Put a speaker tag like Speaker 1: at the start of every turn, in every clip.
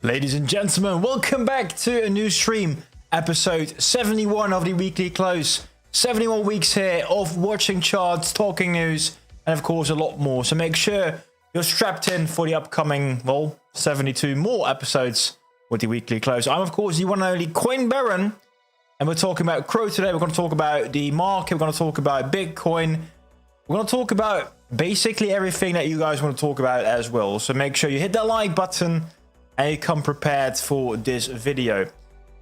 Speaker 1: Ladies and gentlemen, welcome back to a new stream, episode 71 of the weekly close. 71 weeks here of watching charts, talking news, and of course a lot more. So make sure you're strapped in for the upcoming, 72 more episodes with the weekly close. I'm of course the one and only Coin Baron, and we're talking about CRO today. We're going to talk about the market, we're going to talk about Bitcoin, we're going to talk about basically everything that you guys want to talk about as well. So make sure you hit that like button and you come prepared for this video.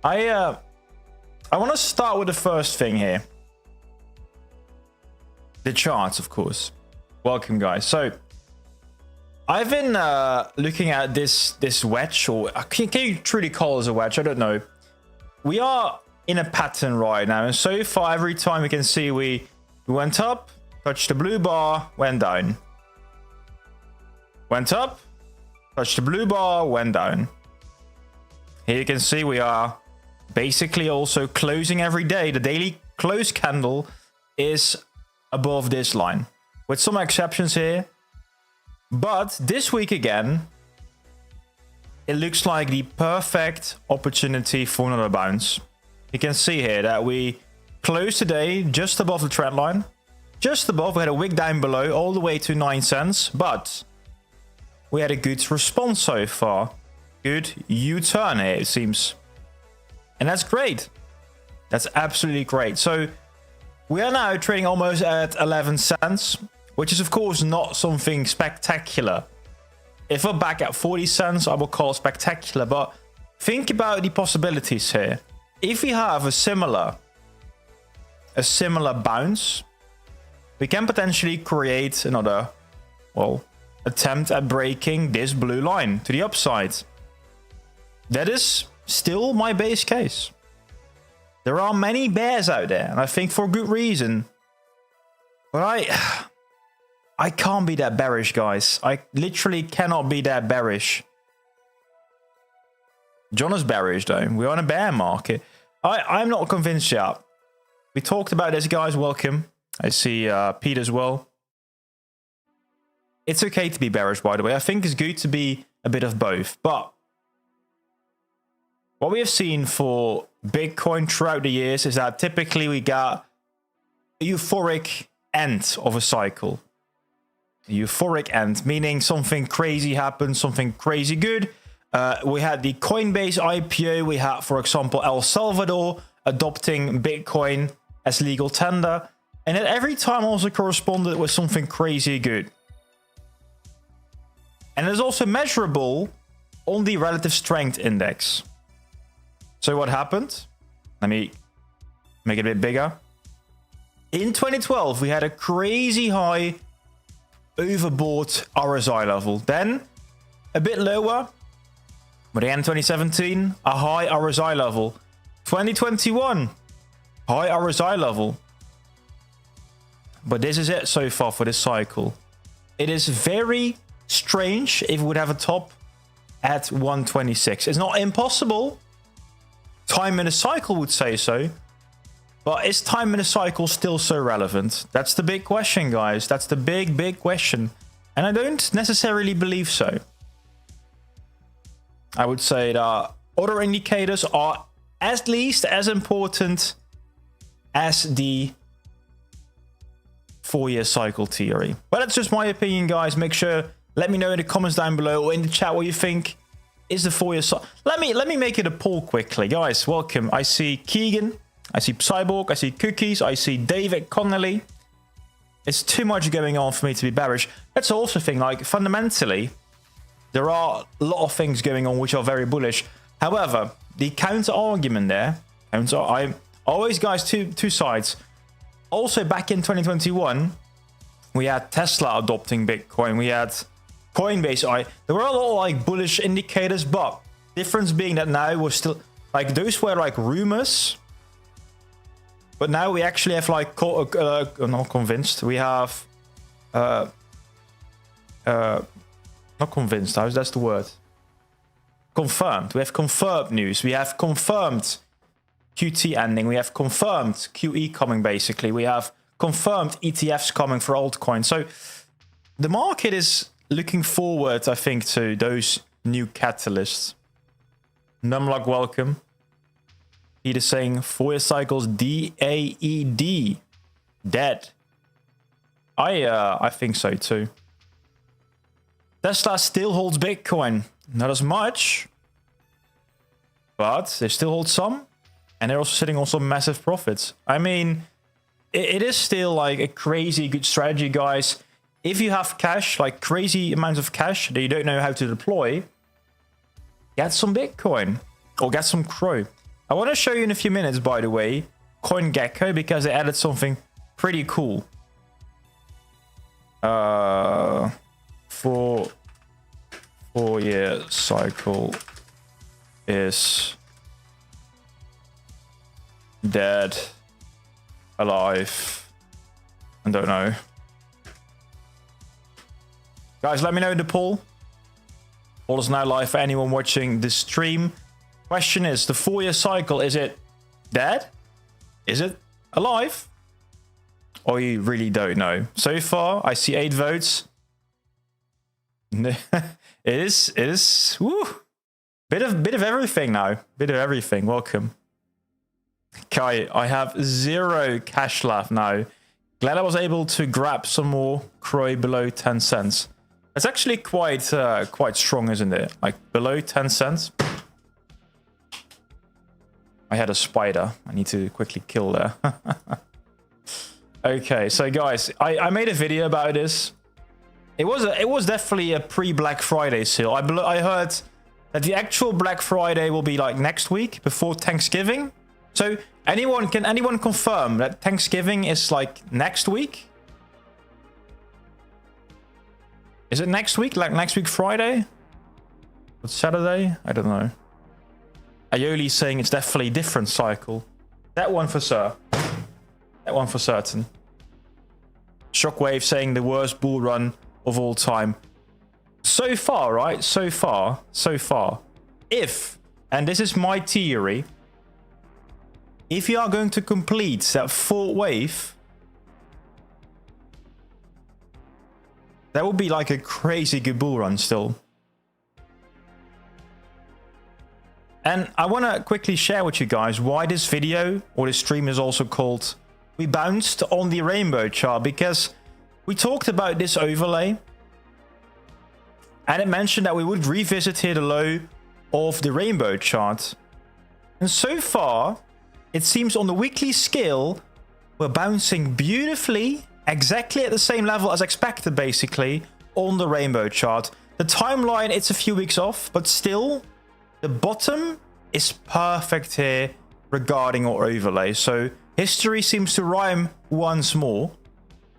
Speaker 1: I want to start with the first thing here. The charts, of course. Welcome, guys. So I've been looking at this wedge, or can you truly call it a wedge? I don't know. We are in a pattern right now, and so far every time we can see we went up, touched the blue bar, went down. Went up, touched the blue bar, went down. Here you can see we are basically also closing every day. The daily close candle is above this line, with some exceptions here. But this week again, it looks like the perfect opportunity for another bounce. You can see here that we closed today just above the trend line. Just above, we had a wick down below all the way to 9 cents, but we had a good response so far. Good U-turn here, it seems. And that's great. That's absolutely great. So we are now trading almost at 11 cents, which is of course not something spectacular. If we're back at 40 cents, I will call spectacular. But think about the possibilities here. If we have a similar bounce, we can potentially create another, attempt at breaking this blue line to the upside. That is still my base case. There are many bears out there, and I think for good reason. But I can't be that bearish, guys. I literally cannot be that bearish. John is bearish, though. We're on a bear market. I'm not convinced yet. We talked about this, guys. Welcome. I see Pete as well. It's okay to be bearish, by the way. I think it's good to be a bit of both. But what we have seen for Bitcoin throughout the years is that typically we got a euphoric end of a cycle. A euphoric end, meaning something crazy happened, something crazy good. We had the Coinbase IPO. We had, for example, El Salvador adopting Bitcoin as legal tender. And it every time also corresponded with something crazy good. And it's also measurable on the relative strength index. So what happened? Let me make it a bit bigger. In 2012, we had a crazy high overbought RSI level. Then a bit lower. But again, 2017, a high RSI level. 2021, high RSI level. But this is it so far for this cycle. It is very strange if we would have a top at 126. It's not impossible. Time in a cycle would say so. But is time in a cycle still so relevant? That's the big question, guys. That's the big question. And I don't necessarily believe so. I would say that other indicators are at least as important as the 4-year cycle theory. But that's just my opinion, guys. Make sure, let me know in the comments down below or in the chat what you think is the 4-year cycle. Let me make it a poll quickly, guys. Welcome. I see Keegan, I see Cyborg, I see Cookies, I see David Connolly. It's too much going on for me to be bearish. That's also a thing, like fundamentally, there are a lot of things going on which are very bullish. However, the counter argument there, I always, guys, two sides. Also, back in 2021, we had Tesla adopting Bitcoin. We had Coinbase. There were a lot of like bullish indicators, but difference being that now we're still like those were like rumors. But now we actually have like not convinced. We have not convinced. That's the word. Confirmed. We have confirmed news. We have confirmed QT ending. We have confirmed QE coming, basically. We have confirmed ETFs coming for altcoins. So the market is looking forward, I think, to those new catalysts. Numlock, welcome. Peter saying 4 year cycles DAED. Dead. I think so too. Tesla still holds Bitcoin. Not as much. But they still hold some. And they're also sitting on some massive profits. I mean, it is still like a crazy good strategy, guys. If you have cash, like crazy amounts of cash that you don't know how to deploy, get some Bitcoin or get some CRO. I want to show you in a few minutes, by the way, CoinGecko, because they added something pretty cool. 4-year cycle is dead, alive, I don't know. Guys, let me know in the poll. Poll is now live for anyone watching this stream. Question is, the 4-year cycle, is it dead? Is it alive? Or you really don't know? So far, I see 8 votes. it is, woo, bit of everything now. Bit of everything. Welcome. Kai, I have 0 cash left now. Glad I was able to grab some more CRO below 10 cents. It's actually quite strong, isn't it? Like below 10 cents. I had a spider. I need to quickly kill there. Okay, so guys, I made a video about this. It was definitely a pre-Black Friday sale. I heard that the actual Black Friday will be like next week before Thanksgiving. So can anyone confirm that Thanksgiving is like next week? Is it next week? Like next week Friday? What's Saturday? I don't know. Aioli saying it's definitely a different cycle. That one for sure. That one for certain. Shockwave saying the worst bull run of all time. So far, right? So far. If, and this is my theory, if you are going to complete that 4th wave, that would be like a crazy good bull run still. And I want to quickly share with you guys why this video or this stream is also called We Bounced on the Rainbow chart, because we talked about this overlay and it mentioned that we would revisit here the low of the rainbow chart. And so far, it seems on the weekly scale, we're bouncing beautifully, exactly at the same level as expected, basically, on the rainbow chart. The timeline, it's a few weeks off, but still, the bottom is perfect here regarding our overlay. So history seems to rhyme once more.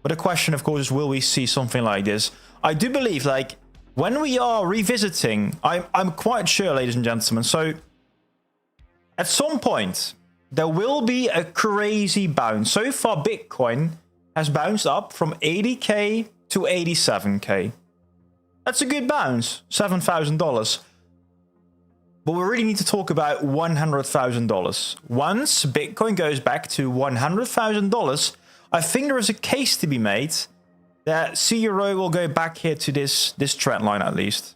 Speaker 1: But the question, of course, is will we see something like this? I do believe, like, when we are revisiting, I'm quite sure, ladies and gentlemen, so at some point, there will be a crazy bounce. So far, Bitcoin has bounced up from 80k to 87k. That's a good bounce, $7,000. But we really need to talk about $100,000. Once Bitcoin goes back to $100,000, I think there is a case to be made that CRO will go back here to this trend line at least.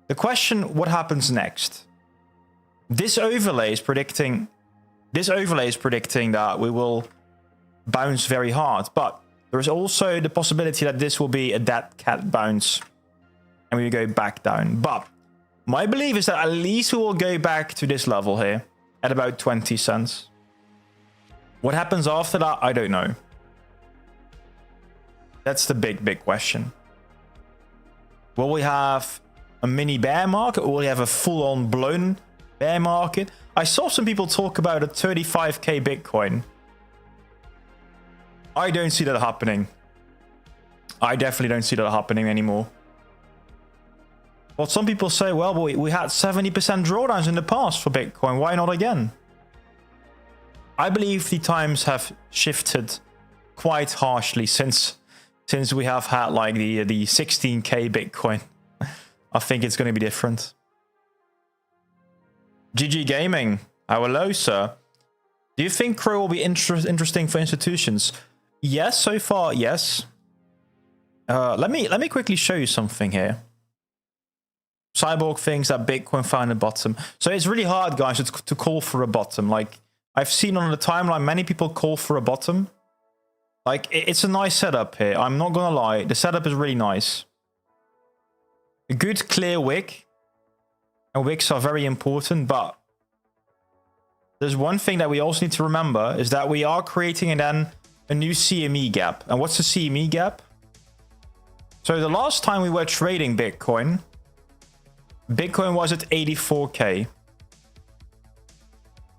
Speaker 1: The question, what happens next? This overlay is predicting that we will bounce very hard, but there is also the possibility that this will be a dead cat bounce and we go back down. But my belief is that at least we will go back to this level here at about 20 cents. What happens after that, I don't know. That's the big question. Will we have a mini bear market, or will we have a full-on blown bear market? I saw some people talk about a 35k Bitcoin. I don't see that happening. I definitely don't see that happening anymore. Well, some people say, well, we had 70% drawdowns in the past for Bitcoin. Why not again? I believe the times have shifted quite harshly since we have had like the 16k Bitcoin. I think it's going to be different. GG Gaming, hello, sir. Do you think CRO will be interesting for institutions? Yes, so far, yes. Let me quickly show you something here. Cyborg thinks that Bitcoin found a bottom. So it's really hard, guys, to call for a bottom. Like, I've seen on the timeline, many people call for a bottom. Like, it's a nice setup here. I'm not going to lie. The setup is really nice. A good, clear wick. And wicks are very important, but there's one thing that we also need to remember is that we are creating a new CME gap. And what's the CME gap? So the last time we were trading Bitcoin was at 84K.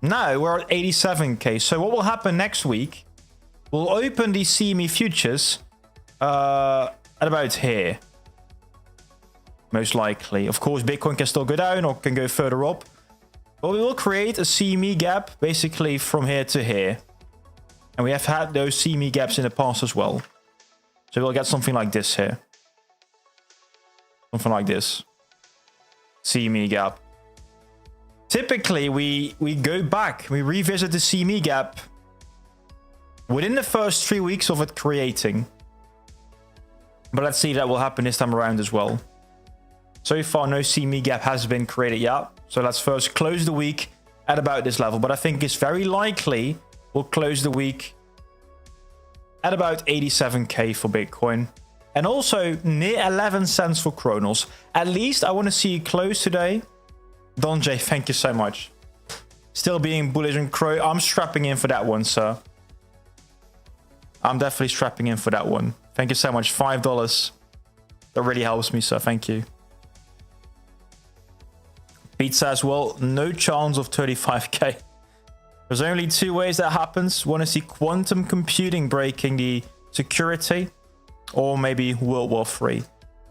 Speaker 1: Now we're at 87K. So what will happen next week? We'll open the CME futures at about here. Most likely. Of course, Bitcoin can still go down or can go further up. But we will create a CME gap basically from here to here. And we have had those CME gaps in the past as well. So we'll get something like this here. Something like this. CME gap. Typically, we go back. We revisit the CME gap within the first 3 weeks of it creating. But let's see if that will happen this time around as well. So far, no CME gap has been created yet. So let's first close the week at about this level. But I think it's very likely we'll close the week at about 87K for Bitcoin. And also near 11 cents for Cronos. At least I want to see you close today. Don J, thank you so much. Still being bullish on Crow. I'm strapping in for that one, sir. I'm definitely strapping in for that one. Thank you so much. $5. That really helps me, sir. Thank you. Pete says, well, no chance of 35K. There's only two ways that happens. One is the quantum computing breaking the security, or maybe World War III.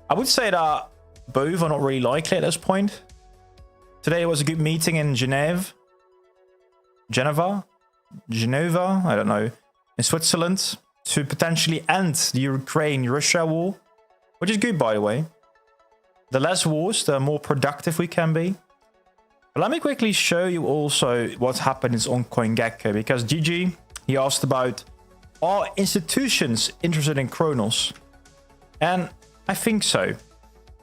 Speaker 1: I would say that both are not really likely at this point. Today was a good meeting in Geneva, I don't know, in Switzerland, to potentially end the Ukraine-Russia war, which is good, by the way. The less wars, the more productive we can be. But let me quickly show you also what happens on CoinGecko, because GG, he asked about, are institutions interested in Cronos? And I think so.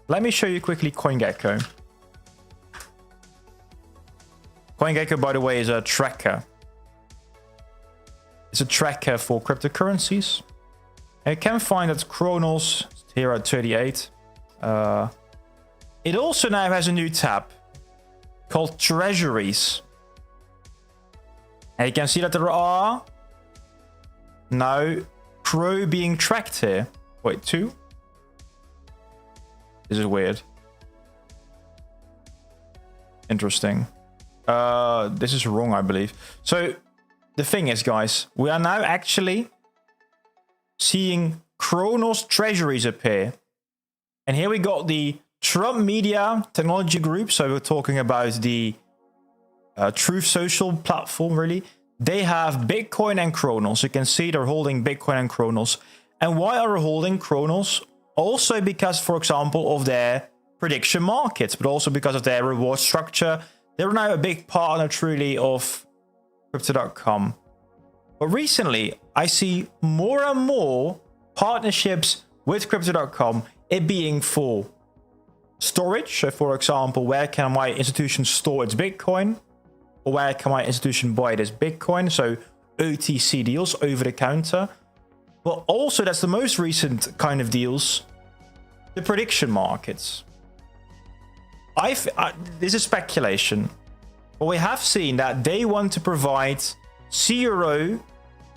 Speaker 1: Let me show you quickly CoinGecko. CoinGecko, by the way, is a tracker. It's a tracker for cryptocurrencies. And you can find that Cronos here at 38. It also now has a new tab called Treasuries. And you can see that there are now CRO being tracked here. Wait, 2? This is weird. Interesting. This is wrong, I believe. So the thing is, guys, we are now actually seeing Cronos Treasuries appear. And here we got the Trump Media Technology Group. So we're talking about the Truth Social platform, really. They have Bitcoin and Cronos. You can see they're holding Bitcoin and Cronos. And why are they holding Cronos? Also because, for example, of their prediction markets, but also because of their reward structure. They're now a big partner, truly, of Crypto.com. But recently, I see more and more partnerships with Crypto.com, it being for storage. So, for example, where can my institution store its Bitcoin? Or where can my institution buy this Bitcoin? So, OTC deals, over the counter. But also, that's the most recent kind of deals, the prediction markets. This is speculation, but we have seen that they want to provide CRO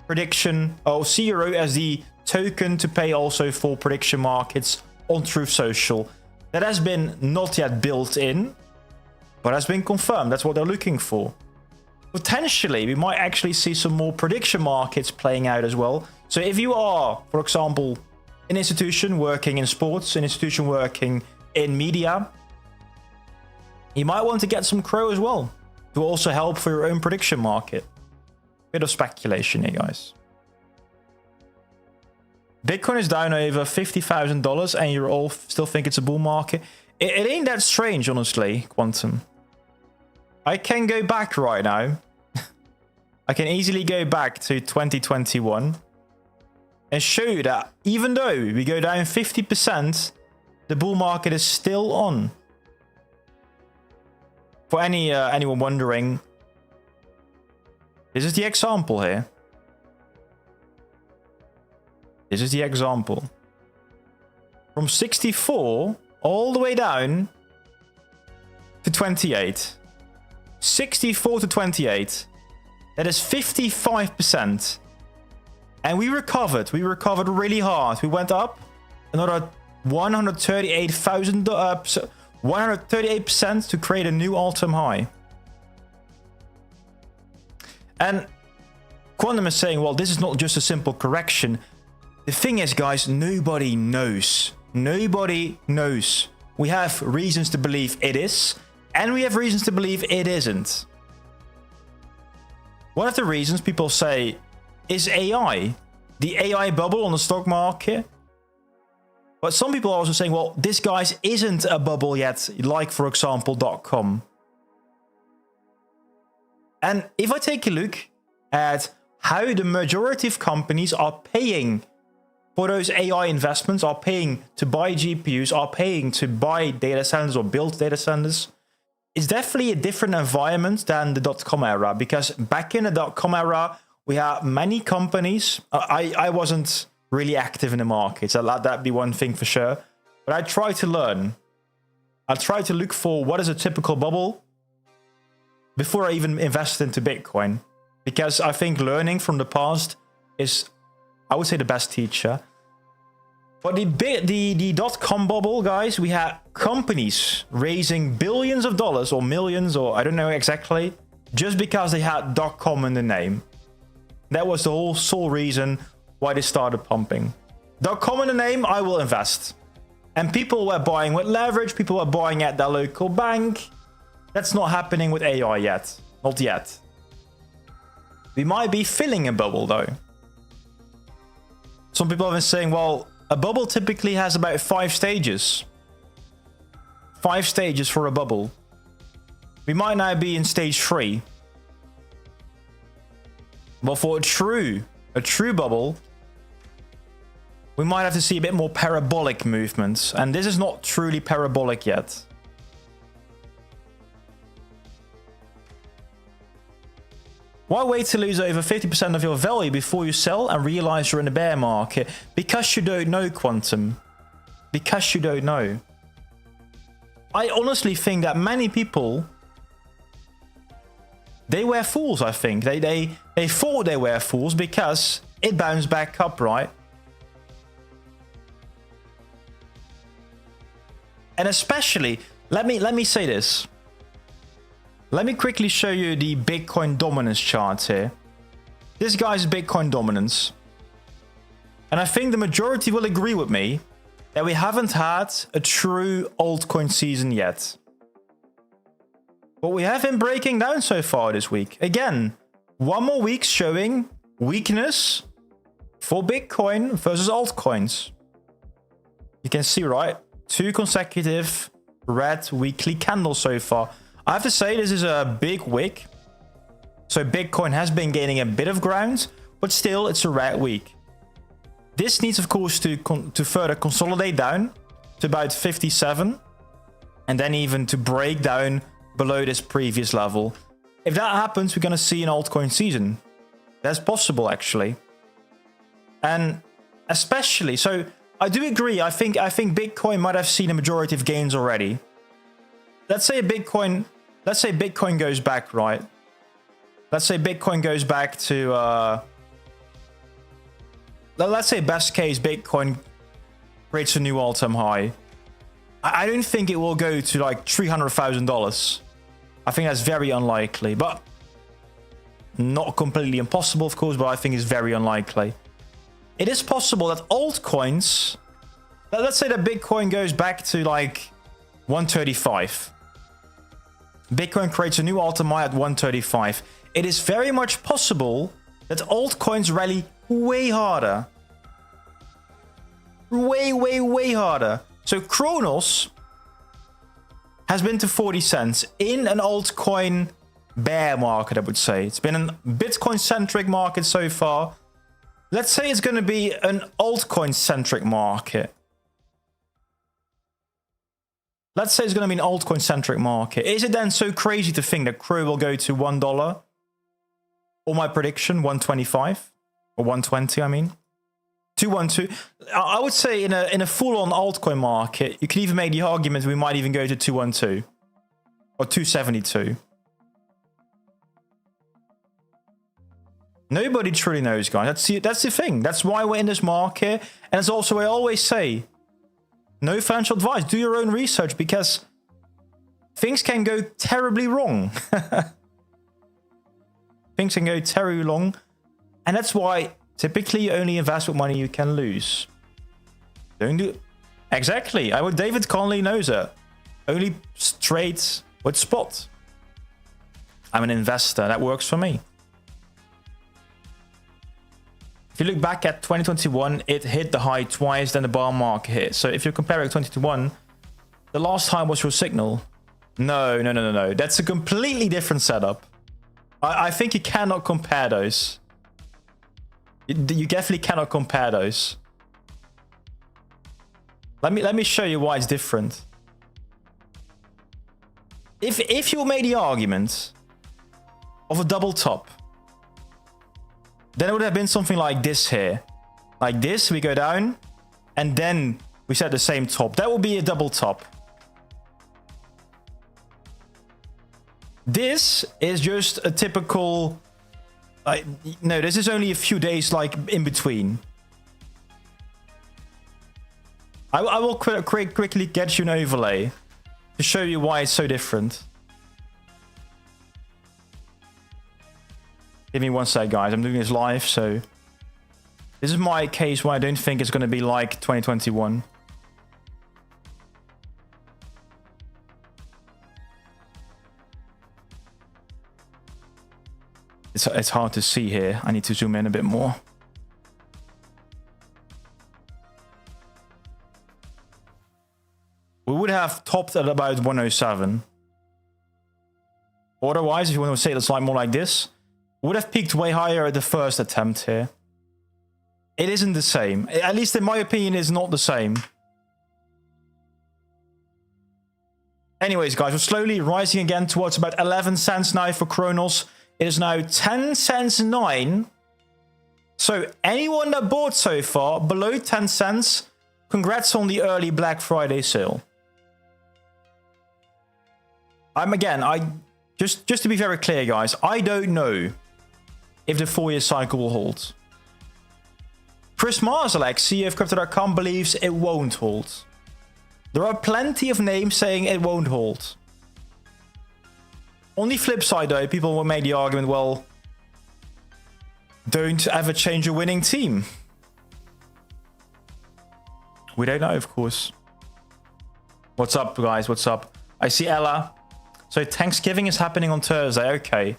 Speaker 1: prediction, or CRO as the token to pay also for prediction markets on Truth Social. That has been not yet built in, but has been confirmed. That's what they're looking for. Potentially, we might actually see some more prediction markets playing out as well. So if you are, for example, an institution working in sports, an institution working in media, you might want to get some CRO as well to also help for your own prediction market. Bit of speculation here, guys. Bitcoin is down over $50,000 and you all still think it's a bull market. It ain't that strange, honestly, Quantum. I can go back right now. I can easily go back to 2021 and show you that even though we go down 50%, the bull market is still on. For anyone wondering, this is the example here. This is the example. From 64 all the way down to 28. 64 to 28. That is 55%. And we recovered. We recovered really hard. We went up another 138% to create a new all-time high. And Quantum is saying, well, this is not just a simple correction. The thing is, guys, nobody knows. Nobody knows. We have reasons to believe it is, and we have reasons to believe it isn't. One of the reasons people say is AI. The AI bubble on the stock market. But some people are also saying, well, this, guys, isn't a bubble yet, like, for example, .com. And if I take a look at how the majority of companies are paying for those AI investments, are paying to buy GPUs, are paying to buy data centers or build data centers, it's definitely a different environment than the .com era. Because back in the .com era, we had many companies. I wasn't really active in the market, so that'd be one thing for sure. But I try to learn. I try to look for what is a typical bubble before I even invest into Bitcoin. Because I think learning from the past is, I would say, the best teacher. But the .com bubble, guys, we had companies raising billions of dollars or millions, or I don't know exactly, just because they had .com in the name. That was the whole sole reason why they started pumping. .com in the name, I will invest. And people were buying with leverage, people were buying at their local bank. That's not happening with AI yet. Not yet. We might be filling a bubble, though. Some people have been saying, well, a bubble typically has about 5 stages. 5 stages for a bubble. We might now be in stage 3. But for a true bubble, we might have to see a bit more parabolic movements. And this is not truly parabolic yet. Why wait to lose over 50% of your value before you sell and realize you're in a bear market? Because you don't know, Quantum. Because you don't know. I honestly think that many people, they were fools, I think. They thought they were fools because it bounced back up, right? And especially, let me say this. Let me quickly show you the Bitcoin dominance chart here. This guy's Bitcoin dominance. And I think the majority will agree with me that we haven't had a true altcoin season yet. But we have been breaking down so far this week. Again, one more week showing weakness for Bitcoin versus altcoins. You can see, right? 2 consecutive red weekly candles so far. I have to say, this is a big wick. So Bitcoin has been gaining a bit of ground, but still it's a red week. This needs, of course, to further consolidate down to about 57. And then even to break down below this previous level. If that happens, we're going to see an altcoin season. That's possible, actually. And especially, so I do agree. I think Bitcoin might have seen a majority of gains already. Let's say Bitcoin goes back, right? Let's say Bitcoin goes back to, let's say best case, Bitcoin creates a new all-time high. I don't think it will go to like $300,000. I think that's very unlikely, but not completely impossible, of course, but I think it's very unlikely. It is possible that altcoins, let's say that Bitcoin goes back to like 135. Bitcoin creates a new all-time high at 135. It is very much possible that altcoins rally way harder. Way harder. So Cronos has been to 40 cents in an altcoin bear market, I would say. It's been a Bitcoin-centric market so far. Let's say it's going to be an altcoin-centric market. let's say it's going to be an altcoin-centric market. Is it then so crazy to think that CRO will go to $1? Or my prediction, 125 or 120, I mean. 212. I would say in a full-on altcoin market, you can even make the argument we might even go to 212 or 272. Nobody truly knows, guys. That's the thing. That's why we're in this market. And it's also, I always say, no financial advice. Do your own research, because things can go terribly wrong. Things can go terribly wrong. And that's why typically you only invest with money you can lose. Don't do... Exactly. David Conley knows it. Only trade with spot. I'm an investor. That works for me. If you look back at 2021, it hit the high twice, then the bar market hit. So if you're comparing 2021, the last time was your signal. No. That's a completely different setup. I think you cannot compare those. You definitely cannot compare those. Let me show you why it's different. If you made the argument of a double top, then it would have been something like this here. Like this, we go down, and then we set the same top. That would be a double top. This is just a typical... no, this is only a few days like in between. I will quickly get you an overlay to show you why it's so different. Give me one sec, guys. I'm doing this live, so this is my case where I don't think it's going to be like 2021. It's hard to see here. I need to zoom in a bit more. We would have topped at about 107. Otherwise, if you want to say it's like more like this, would have peaked way higher at the first attempt here. It isn't the same. At least in my opinion, it's not the same. Anyways, guys, we're slowly rising again towards about 11 cents now for Cronos. It is now 10 cents 9. So anyone that bought so far below 10 cents, congrats on the early Black Friday sale. Just to be very clear, guys, I don't know if the 4-year cycle will hold. Chris Marzalek, CEO of Crypto.com, believes it won't hold. There are plenty of names saying it won't hold. On the flip side, though, people will make the argument, well, don't ever change your winning team. We don't know, of course. What's up, guys? What's up? I see Ella. So Thanksgiving is happening on Thursday. Okay.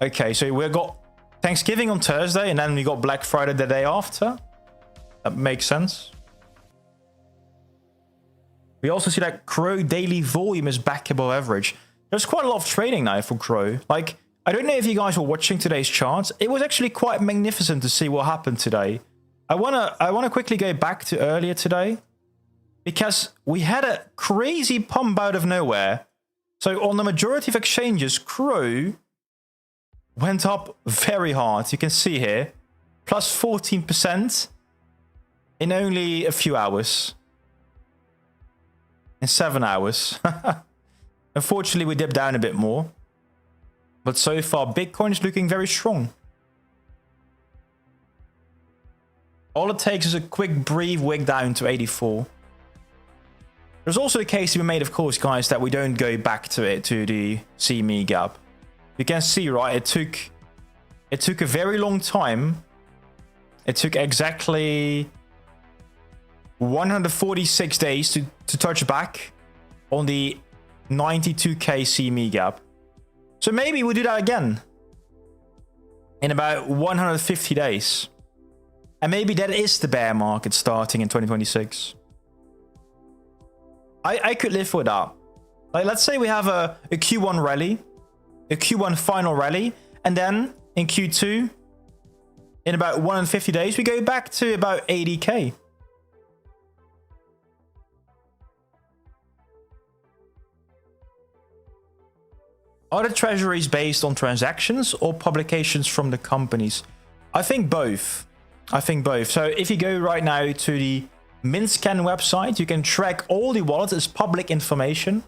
Speaker 1: Okay, so we've got Thanksgiving on Thursday, and then we got Black Friday the day after. That makes sense. We also see that CRO daily volume is back above average. There's quite a lot of trading now for CRO. Like, I don't know if you guys were watching today's charts. It was actually quite magnificent to see what happened today. I wanna quickly go back to earlier today, because we had a crazy pump out of nowhere. So on the majority of exchanges, CRO went up very hard. You can see here, plus 14% in only a few hours. In 7 hours. Unfortunately, we dipped down a bit more. But so far, Bitcoin is looking very strong. All it takes is a quick brief wick down to 84. There's also a case to be made, of course, guys, that we don't go back to the CME gap. You can see, right, it took a very long time. It took exactly 146 days to touch back on the 92k CME gap. So maybe we'll do that again in about 150 days. And maybe that is the bear market starting in 2026. I could live with that. Like, let's say we have a Q1 rally, a Q1 final rally, and then in Q2, in about 150 days, we go back to about 80k. Are the treasuries based on transactions or publications from the companies? I think both. I think both. So if you go right now to the MintScan website, you can track all the wallets as public information.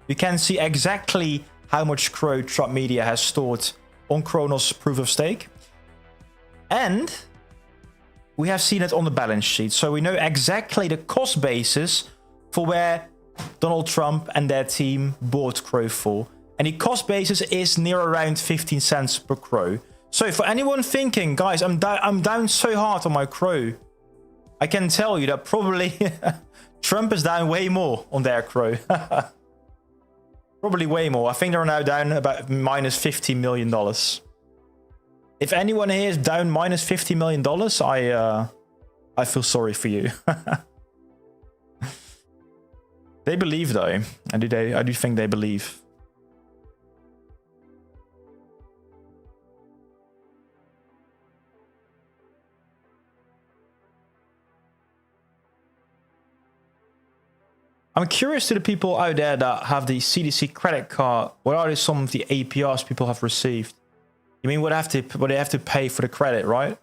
Speaker 1: You can see exactly how much CRO Trump Media has stored on Cronos proof of stake. And we have seen it on the balance sheet. So we know exactly the cost basis for where Donald Trump and their team bought CRO for. And the cost basis is near around 15 cents per CRO. So for anyone thinking, guys, I'm down so hard on my CRO, I can tell you that probably Trump is down way more on their CRO. Probably way more. I think they're now down about minus $50 million. If anyone here is down minus $50 million, I feel sorry for you. They believe though. I do think they believe. I'm curious to the people out there that have the CDC credit card. What are some of the APRs people have received? You mean what they have to pay for the credit, right?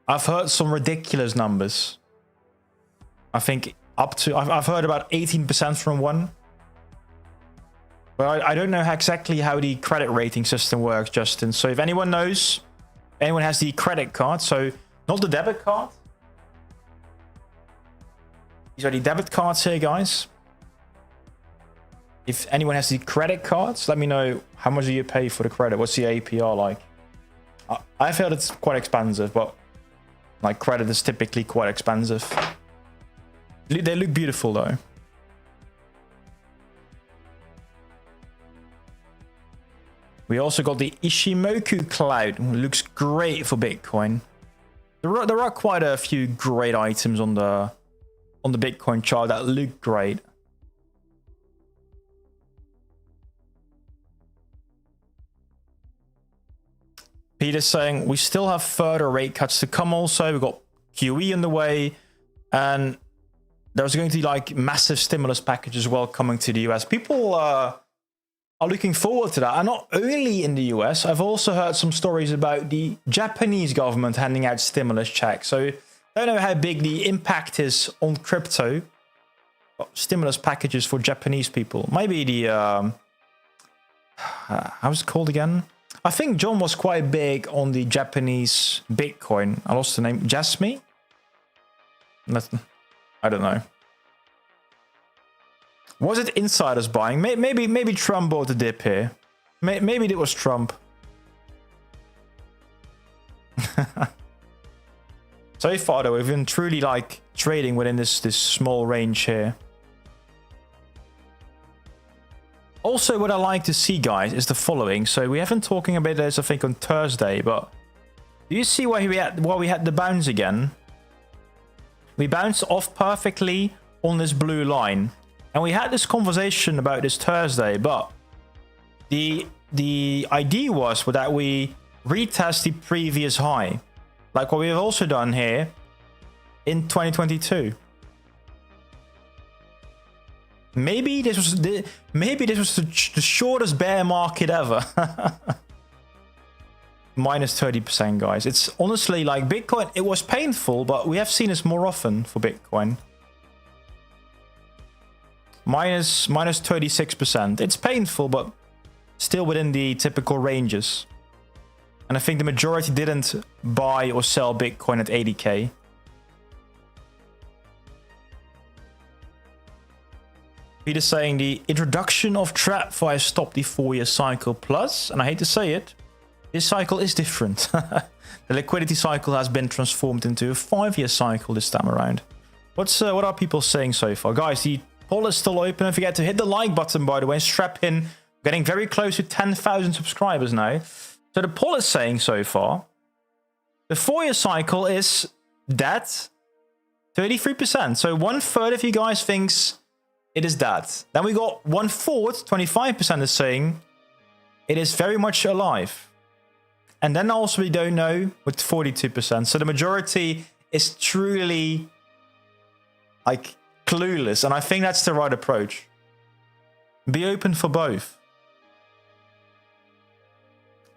Speaker 1: I've heard some ridiculous numbers. I think up to I've heard about 18% from one. But I don't know exactly how the credit rating system works, Justin. So if anyone knows, anyone has the credit card, so not the debit card. These are the debit cards here, guys. If anyone has the credit cards, let me know how much do you pay for the credit. What's the APR like? I feel it's quite expensive, but like credit is typically quite expensive. They look beautiful though. We also got the Ishimoku Cloud. Looks great for Bitcoin. There are quite a few great items on the Bitcoin chart that look great. Peter's saying we still have further rate cuts to come also. We've got QE on the way, and there's going to be like massive stimulus package as well coming to the US. People are looking forward to that. And not only in the US, I've also heard some stories about the Japanese government handing out stimulus checks. So I don't know how big the impact is on crypto. Stimulus packages for Japanese people. Maybe the how's it called again? I think John was quite big on the Japanese Bitcoin. I lost the name. Jasmine? I don't know. Was it insiders buying? Maybe Trump bought the dip here. Maybe it was Trump. So far though, we've been truly like trading within this small range here. Also, what I like to see, guys, is the following. So we haven't talking about this, I think, on Thursday, but do you see why we had the bounce again? We bounced off perfectly on this blue line, and we had this conversation about this Thursday. But the idea was that we retest the previous high, like what we have also done here in 2022. Maybe this was the shortest bear market ever. Minus 30%, guys. It's honestly like Bitcoin. It was painful, but we have seen this more often for Bitcoin. Minus 36%. It's painful, but still within the typical ranges. And I think the majority didn't buy or sell Bitcoin at 80k. Peter saying the introduction of TradFi has stopped the 4-year cycle. Plus, and I hate to say it, this cycle is different. The liquidity cycle has been transformed into a 5-year cycle this time around. What are people saying so far? Guys, the poll is still open. Don't forget to hit the like button, by the way, and strap in. We're getting very close to 10,000 subscribers now. So the poll is saying so far, the 4-year cycle is dead, 33%. So 1/3 of you guys thinks it is that. Then we got 1/4, 25% is saying it is very much alive. And then also we don't know with 42%. So the majority is truly like clueless. And I think that's the right approach. Be open for both.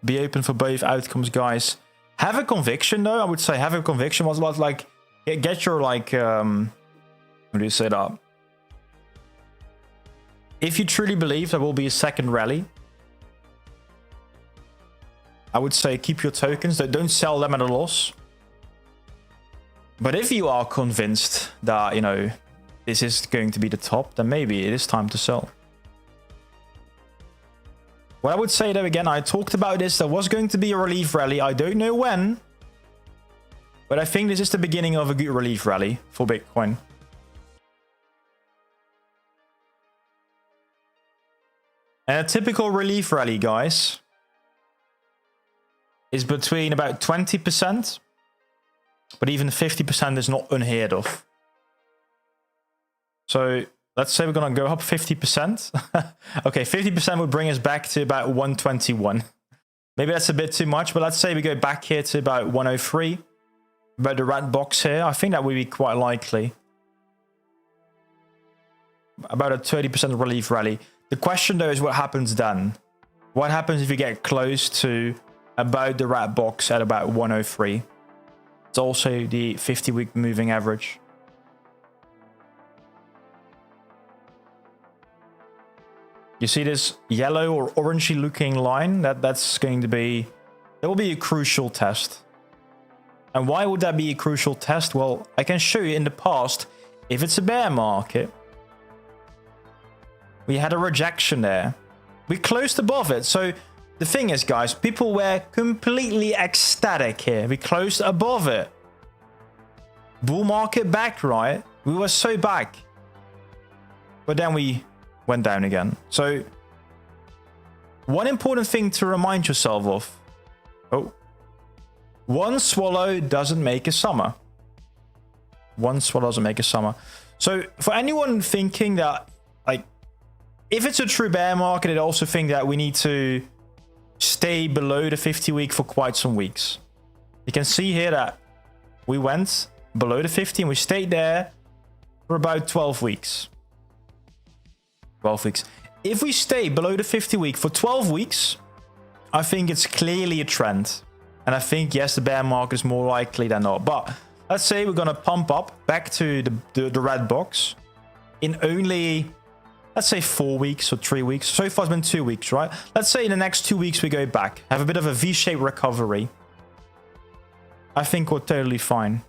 Speaker 1: be open for both outcomes, guys. Have a conviction, though. I would say have a conviction. What's about, like, get your, like, how do you say that? If you truly believe there will be a second rally, I would say keep your tokens. Don't sell them at a loss. But if you are convinced that, you know, this is going to be the top, then maybe it is time to sell. What I would say, though, again, I talked about this. There was going to be a relief rally. I don't know when. But I think this is the beginning of a good relief rally for Bitcoin. And a typical relief rally, guys, is between about 20%. But even 50% is not unheard of. So let's say we're going to go up 50%. Okay, 50% would bring us back to about 121. Maybe that's a bit too much, but let's say we go back here to about 103. About the red box here, I think that would be quite likely. About a 30% relief rally. The question, though, is what happens then? What happens if you get close to about the red box at about 103? It's also the 50-week moving average. You see this yellow or orangey looking line? That's going to be... That will be a crucial test. And why would that be a crucial test? Well, I can show you in the past, if it's a bear market, we had a rejection there. We closed above it. So the thing is, guys, people were completely ecstatic here. We closed above it. Bull market back, right? We were so back. But then we went down again. So one important thing to remind yourself of. Oh. One swallow doesn't make a summer. One swallow doesn't make a summer. So for anyone thinking that, like, if it's a true bear market, I also think that we need to stay below the 50-week for quite some weeks. You can see here that we went below the 50 and we stayed there for about 12 weeks. 12 weeks. If we stay below the 50-week for 12 weeks, I think it's clearly a trend. And I think, yes, the bear market is more likely than not. But let's say we're going to pump up back to the red box in only, let's say 4 weeks or 3 weeks. So far it's been 2 weeks, right? Let's say in the next 2 weeks we go back, have a bit of a V-shaped recovery. I think we're totally fine.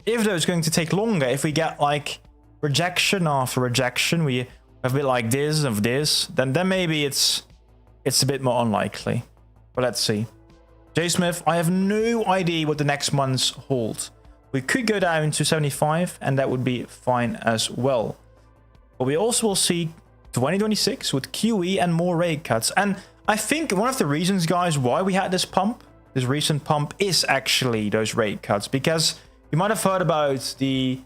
Speaker 1: If though it's going to take longer, if we get like rejection after rejection, we have a bit like this of this, then maybe it's a bit more unlikely. But let's see. J Smith, I have no idea what the next months hold. We could go down to 75 and that would be fine as well. But we also will see 2026 with QE and more rate cuts. And I think one of the reasons, guys, why we had this pump, this recent pump, is actually those rate cuts. Because you might have heard about the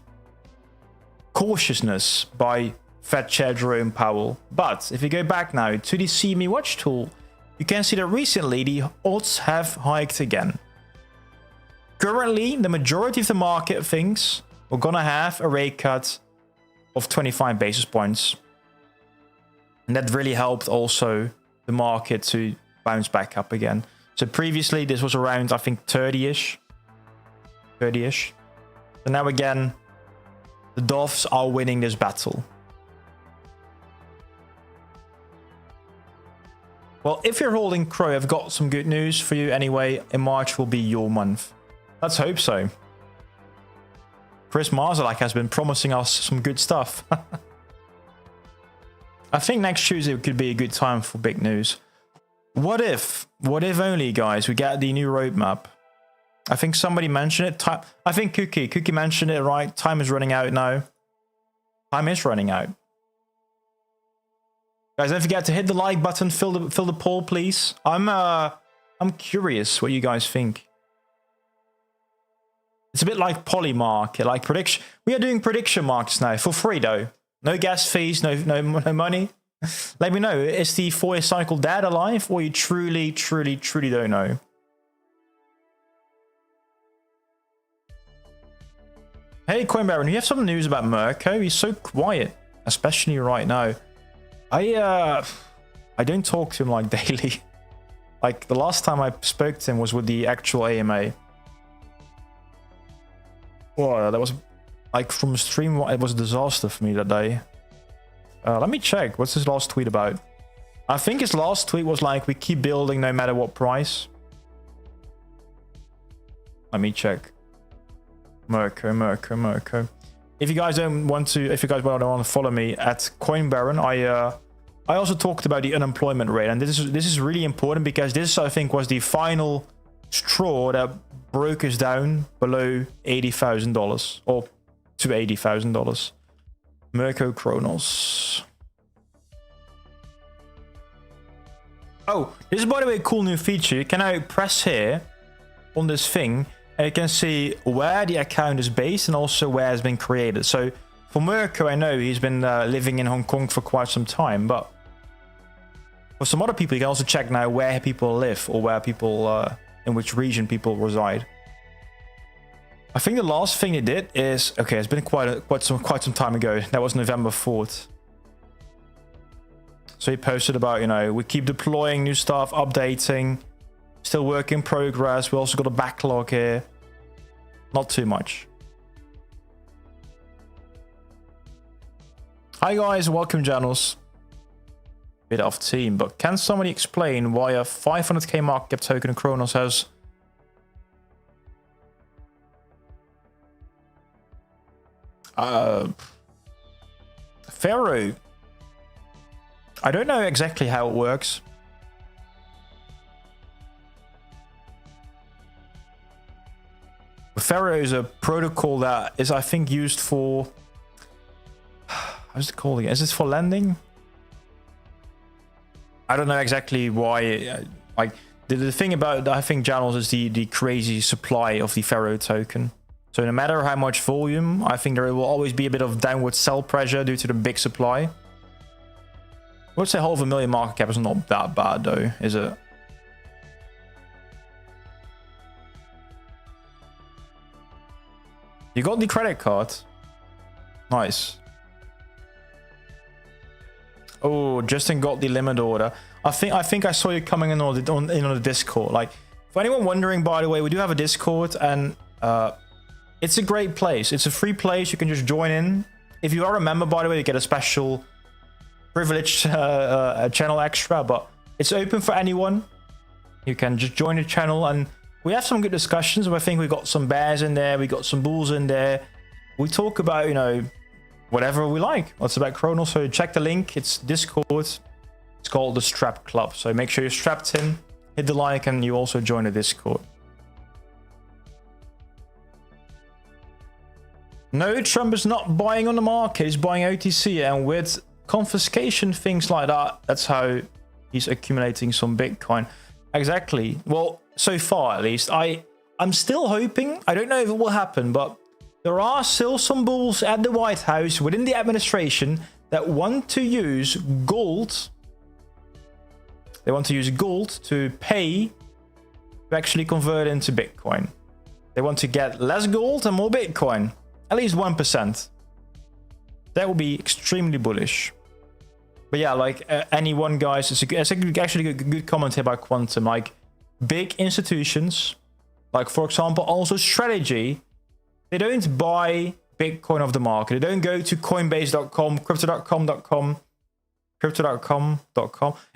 Speaker 1: cautiousness by Fed Chair Jerome Powell. But if you go back now to the CME Watch tool, you can see that recently the odds have hiked again. Currently, the majority of the market thinks we're gonna have a rate cut of 25 basis points. And that really helped also the market to bounce back up again. So previously this was around, I think, 30-ish. 30-ish. So now again, the doves are winning this battle. Well, if you're holding CRO, I've got some good news for you anyway. In March will be your month. Let's hope so. Chris Marzalak has been promising us some good stuff. I think next Tuesday could be a good time for big news. What if only, guys, we get the new roadmap? I think somebody mentioned it. I think Cookie mentioned it, right? Time is running out now. Time is running out. Guys, don't forget to hit the like button, fill the poll, please. I'm curious what you guys think. It's a bit like Polymarket, like prediction. We are doing prediction markets now for free, though. No gas fees, no money. Let me know, is the 4-year cycle dead alive, or you truly don't know? Hey, Coin Baron, you have some news about Mirko? He's so quiet, especially right now. I don't talk to him like daily. Like, the last time I spoke to him was with the actual AMA. Whoa, that was, like, from stream, it was a disaster for me that day. Let me check. What's his last tweet about? I think his last tweet was like, we keep building no matter what price. Let me check. Mirko. If you guys don't want to, if you guys don't want to follow me at Coin Baron, I also talked about the unemployment rate, and this is really important because this, I think, was the final straw that broke us down below $80,000 or to $80,000. Mirko Cronos. Oh, this is, by the way, a cool new feature. You can now press here on this thing, and you can see where the account is based and also where it's been created. So for Mirko, I know he's been living in Hong Kong for quite some time, but for some other people, you can also check now where people live or where people, in which region people reside. I think the last thing they did is, okay, it's been quite some time ago. That was November 4th. So he posted about, you know, we keep deploying new stuff, updating, still work in progress. We also got a backlog here. Not too much. Hi guys, welcome Janos. Bit off team, but can somebody explain why a 500k market cap token in Cronos has Pharaoh? I don't know exactly how it works. Pharaoh is a protocol that is, I think, used for, how's it called again? Is this for lending? I don't know exactly why. Like the thing about, I think, Janos is the crazy supply of the Pharaoh token. So no matter how much volume, I think there will always be a bit of downward sell pressure due to the big supply. I would say 500,000 market cap is not that bad though, is it? You got the credit card. Nice. Oh, Justin got the limit order. I think I saw you coming in on the Discord. Like, for anyone wondering, by the way, we do have a Discord, and it's a great place. It's a free place. You can just join in. If you are a member, by the way, you get a special privileged channel extra, but it's open for anyone. You can just join the channel, and we have some good discussions. I think we got some bears in there. We got some bulls in there. We talk about, you know, whatever we like. What's about Cronos? So check the link. It's Discord. It's called the Strap Club. So make sure you're strapped in. Hit the like, and you also join the Discord. No, Trump is not buying on the market. He's buying OTC, and with confiscation, things like that, that's how he's accumulating some Bitcoin. Exactly. Well, so far at least, I'm still hoping. I don't know if it will happen, but there are still some bulls at the White House within the administration that want to use gold. They want to use gold to pay to actually convert into Bitcoin. They want to get less gold and more Bitcoin. At least 1%. That would be extremely bullish. But yeah, like anyone, guys, it's actually a good comment here by Quantum. Like big institutions, like for example, also Strategy, they don't buy Bitcoin off the market. They don't go to Coinbase.com, Crypto.com.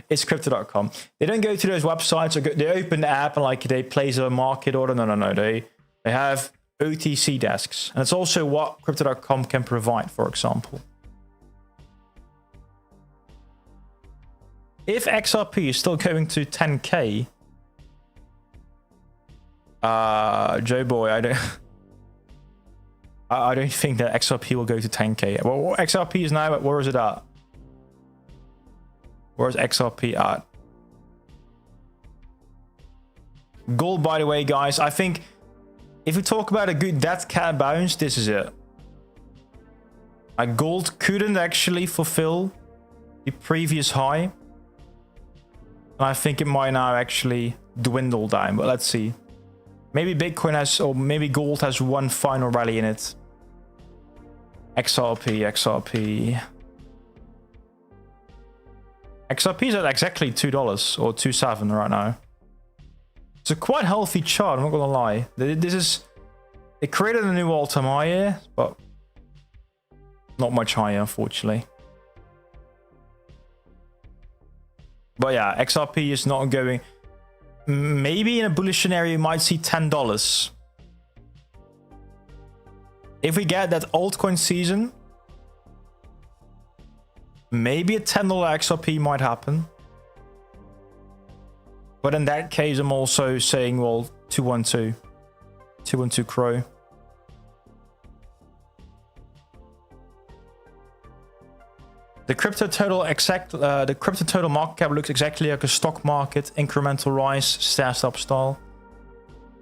Speaker 1: It's Crypto.com. They don't go to those websites. Or they open the app and like they place a market order. No. They have OTC desks, and it's also what Crypto.com can provide, for example. If XRP is still going to 10k, Joe boy, I don't think that XRP will go to 10k. Well, XRP is now at, where is it at? Where's XRP at? Gold, by the way, guys, I think if we talk about a good dead cat bounce, this is it. Like gold couldn't actually fulfill the previous high. And I think it might now actually dwindle down, but let's see. Maybe Bitcoin has, or maybe gold has one final rally in it. XRP. XRP is at exactly $2 or 2.7 right now. It's a quite healthy chart, I'm not gonna lie. This is... It created a new all-time high here, but not much higher, unfortunately. But yeah, XRP is not going... Maybe in a bullish scenario, you might see $10. If we get that altcoin season, maybe a $10 XRP might happen. But in that case, I'm also saying, well, 212 CRO. The crypto total market cap looks exactly like a stock market, incremental rise, stacked up style.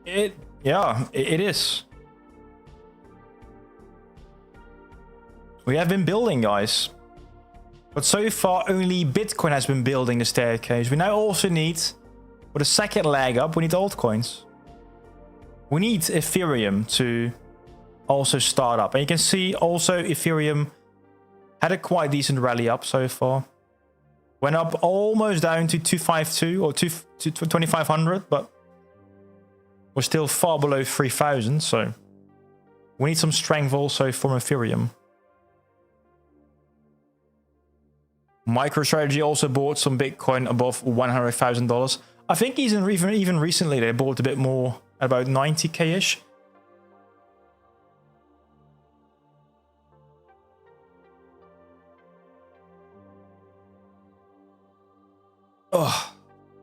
Speaker 1: It is. We have been building, guys. But so far, only Bitcoin has been building the staircase. We now also need, for the second leg up, we need altcoins. We need Ethereum to also start up. And you can see also Ethereum had a quite decent rally up so far. Went up almost down to 252 or 2500, but we're still far below 3000. So we need some strength also from Ethereum. MicroStrategy also bought some Bitcoin above $100,000. I think even recently they bought a bit more, about 90k-ish. Oh,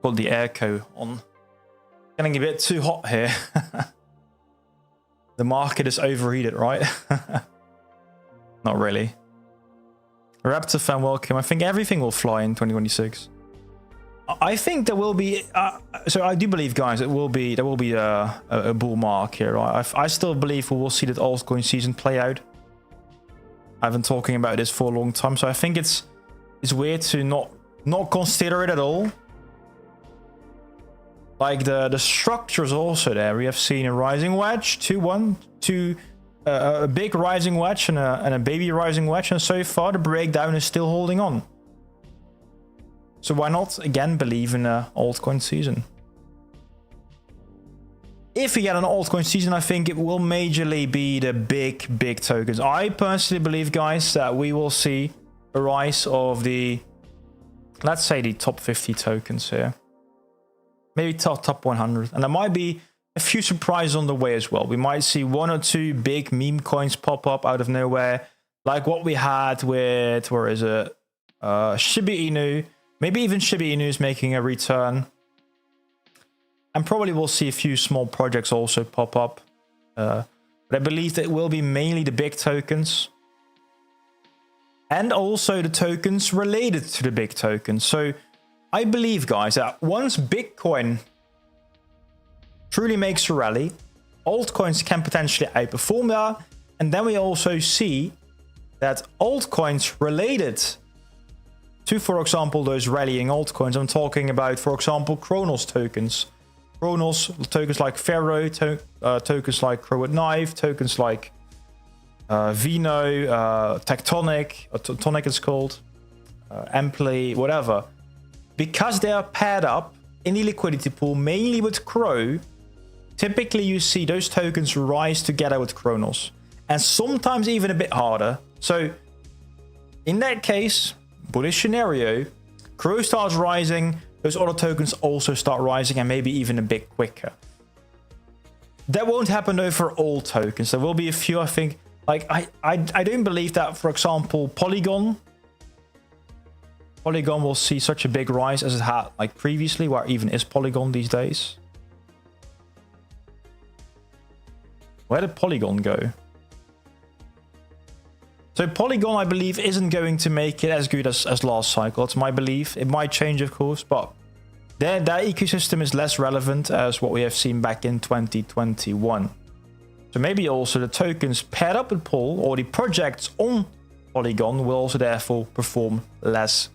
Speaker 1: got the airco on. Getting a bit too hot here. The market is overheated, right? Not really. Raptor fan, welcome. I think everything will fly in 2026. I think there will be. So I do believe, guys, there will be a bull mark here. Right? I still believe we will see that altcoin season play out. I've been talking about this for a long time, so I think it's weird to not consider it at all. Like the structure is also there. We have seen a rising wedge, 2-1, a big rising wedge and a baby rising wedge, and so far the breakdown is still holding on. So why not again believe in an altcoin season? If we get an altcoin season, I think it will majorly be the big tokens. I personally believe, guys, that we will see a rise of the, let's say, the top 50 tokens here. Maybe top 100. And there might be a few surprises on the way as well. We might see 1 or 2 big meme coins pop up out of nowhere, like what we had with, where is it? Shiba Inu. Maybe even Shiba Inu is making a return. And probably we'll see a few small projects also pop up. But I believe that it will be mainly the big tokens. And also the tokens related to the big tokens. So I believe, guys, that once Bitcoin truly makes a rally, altcoins can potentially outperform that. And then we also see that altcoins related to, for example, those rallying altcoins. I'm talking about, for example, Cronos tokens. Cronos tokens like Pharaoh, tokens like Crow at Knife, tokens like Vino, Tectonic, or Tonic it's called, Ampli, whatever. Because they are paired up in the liquidity pool, mainly with Crow, typically you see those tokens rise together with Cronos. And sometimes even a bit harder. So in that case, bullish scenario, Crow starts rising, those other tokens also start rising, and maybe even a bit quicker. That won't happen though for all tokens. There will be a few, I think. Like I don't believe that, for example, Polygon will see such a big rise as it had like previously. Where even is Polygon these days? Where did Polygon go? So Polygon, I believe, isn't going to make it as good as last cycle. It's my belief. It might change, of course, but that ecosystem is less relevant as what we have seen back in 2021. So maybe also the tokens paired up with Pol, or the projects on Polygon, will also therefore perform less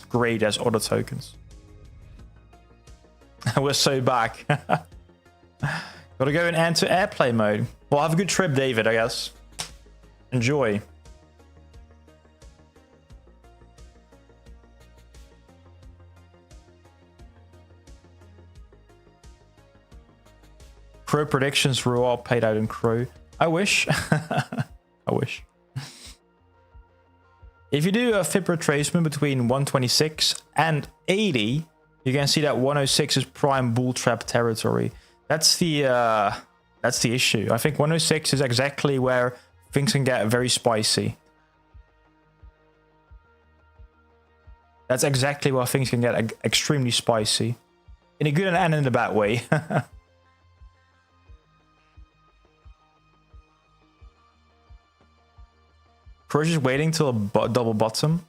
Speaker 1: great as other tokens. We're so back. Gotta go and enter airplane mode. Well, have a good trip, David, I guess. Enjoy. Crow predictions were all paid out in Crow. I wish. I wish. If you do a FIB retracement between 126 and 80, you can see that 106 is prime bull trap territory. That's the issue. I think 106 is exactly where things can get very spicy. That's exactly where things can get extremely spicy. In a good and in a bad way. Crows just waiting till a double bottom.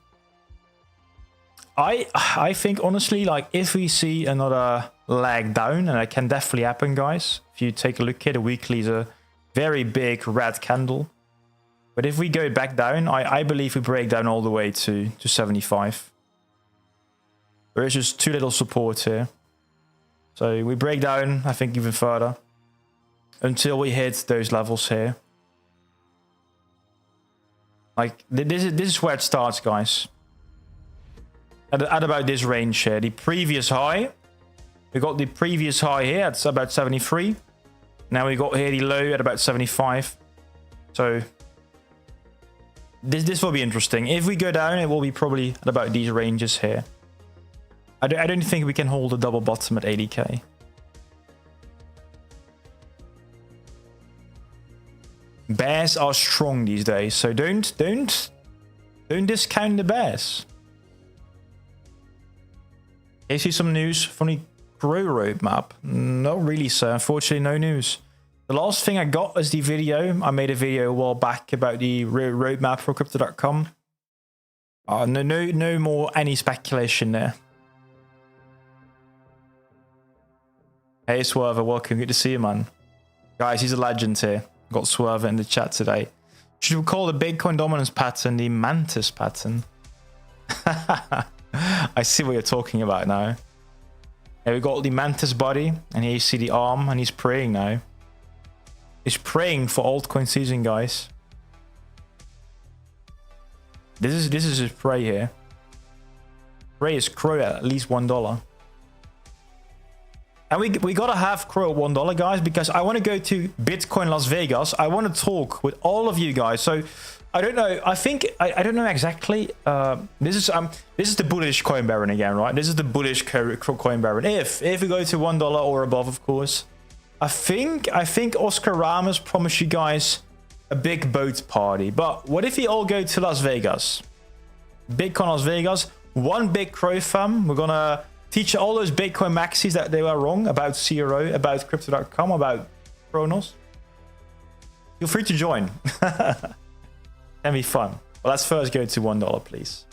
Speaker 1: I think honestly, like if we see another leg down, and it can definitely happen, guys. If you take a look here, the weekly is a very big red candle. But if we go back down, I believe we break down all the way to 75. There is just too little support here. So we break down, I think, even further until we hit those levels here. Like this is where it starts, guys. At about this range here, the previous high. We got the previous high here at about 73. Now we got here the low at about 75. So this will be interesting. If we go down, it will be probably at about these ranges here. I don't think we can hold a double bottom at 80k. Bears are strong these days, so don't discount the bears. You see some news from the CRO roadmap? Not really, sir. Unfortunately, no news. The last thing I got is the video. I made a video a while back about the roadmap for crypto.com. No more any speculation there. Hey Swerver, welcome. Good to see you, man. Guys, he's a legend here. Got Swerver in the chat today. Should we call the Bitcoin dominance pattern the Mantis pattern? I see what you're talking about now. Yeah, we got the Mantis body, and here you see the arm, and he's praying now. He's praying for altcoin season, guys. This is his pray here. Pray is Crow at least $1. And we gotta have Crow at $1, guys, because I want to go to Bitcoin Las Vegas. I want to talk with all of you guys. So I don't know. I think I don't know exactly. This is the bullish coin baron again, right? This is the bullish coin baron. If we go to $1 or above, of course. I think Oscar Ramos promised you guys a big boat party. But what if we all go to Las Vegas? Bitcoin Las Vegas, one big Crow fam. We're gonna teach all those Bitcoin maxis that they were wrong about CRO, about crypto.com, about Cronos. Feel free to join. Can be fun. Well, let's first go to $1, please.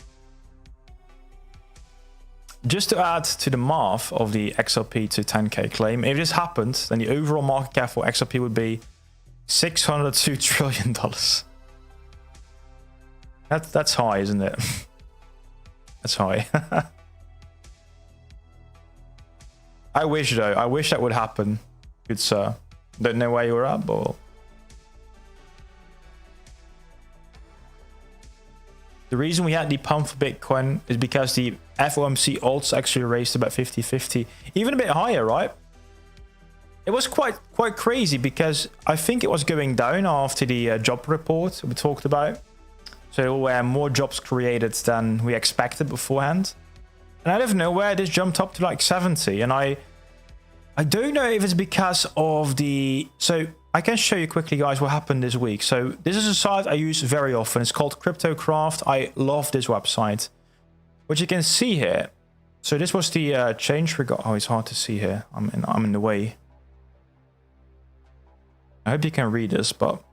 Speaker 1: Just to add to the math of the XRP to 10k claim, if this happened, then the overall market cap for XRP would be $602 trillion. That's high, isn't it? That's high. I wish, though. I wish that would happen. Good sir. Don't know where you're at, but... The reason we had the pump for Bitcoin is because the FOMC alts actually raised about 50-50. Even a bit higher, right? It was quite crazy because I think it was going down after the job report we talked about. So there were more jobs created than we expected beforehand. And out of nowhere, this jumped up to like 70. And I don't know if it's because of the... So I can show you quickly, guys, what happened this week. So this is a site I use very often. It's called Cryptocraft. I love this website. What you can see here. So this was the change we got. Oh, it's hard to see here. I'm in the way. I hope you can read this, but